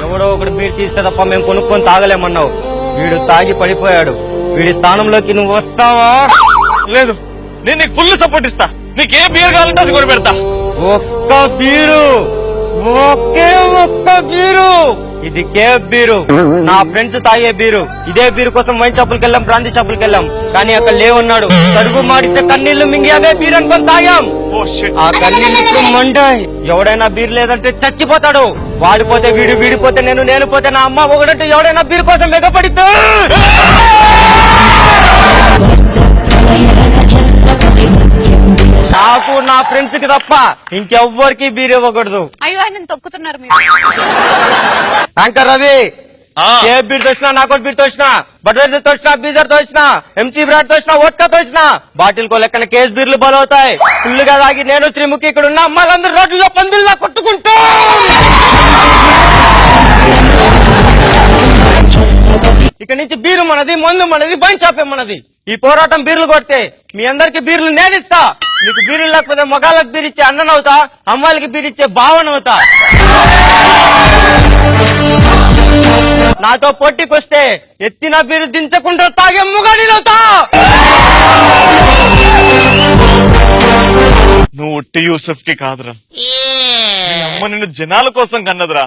ఎవడో ఒకటి బీర్ తీస్తే తప్ప మేము కొనుక్కొని తాగలేమన్నావు. వీడు తాగి పడిపోయాడు. వీడి స్థానంలోకి నువ్వు వస్తావా? లేదు, నేను నీకు ఫుల్ సపోర్ట్ ఇస్తా. నీకు ఏ బీర్ కావాలంటే అది కొని పెడతా. ఒక్క బీరు, ఒకే ఒక్క బీరు. ఇది కేఫ్ బీరు, నా ఫ్రెండ్స్ తాగే బీరు. ఇదే బీరు కోసం వైన్ షాపులకి వెళ్ళాం, బ్రాందీ షాపులకి వెళ్ళాం, కానీ అక్కడ లేవన్నాడు. కడుపు మాడితే కన్నీళ్లు మింగి అవే బీర్ అనుకొని తాగాం. ఆ కన్నీళ్ళు మండాయి. ఎవడైనా బీర్ లేదంటే చచ్చిపోతాడు. వాడిపోతే వీడు, వీడిపోతే నేను, నేను పోతే నా అమ్మ. ఒకడంటే ఎవడైనా బీర్ కోసం మెగపడితే నాకు నా ఫ్రెండ్స్ కి తప్ప ఇంకెవ్వరికి బీర్ ఇవ్వకూడదు. అయ్యో ఆయన తొక్కుతున్నారు మీరు. యాంకర్ రవి, ఏ బీర్ తోసినా, నాకు బీర్ తోసినా, బడ్వైజర్ తోసినా, బీజర్ తోసినా, ఎంసీ బ్రాండ్ తోసినా, వోడ్కా తోసినా, బాటిల్ కో లెక్కన కేస్ బీర్లు బలవుతాయి. ఫుల్లుగా తాగి నేను శ్రీముఖి ఇక్కడ ఉన్న అమ్మాయిలందరూ రోడ్లలో పందిల్లా కొట్టుకుంటూ ఇక నుంచి బీరు మనది, మందు మనది, వైన్ షాపే మనది. ఈ పోరాటం బీర్లు కొడితే మీ అందరికి బీర్లు నేనిస్తా. మీకు బీర్లు లేకపోతే మగాళ్ళకి బీర్ ఇచ్చే అన్ననవుతా, అమ్మాయిలకి బీర్ ఇచ్చే భావనవుతా. నాతో పోటీకొస్తే ఎత్తిన బీరు దించకుండా తాగే ముగాడినవుతా. నువ్వు ఉట్టి యూసఫ్ కి కాదురా, నీ అమ్మ నిన్ను జనాల కోసం కన్నదిరా.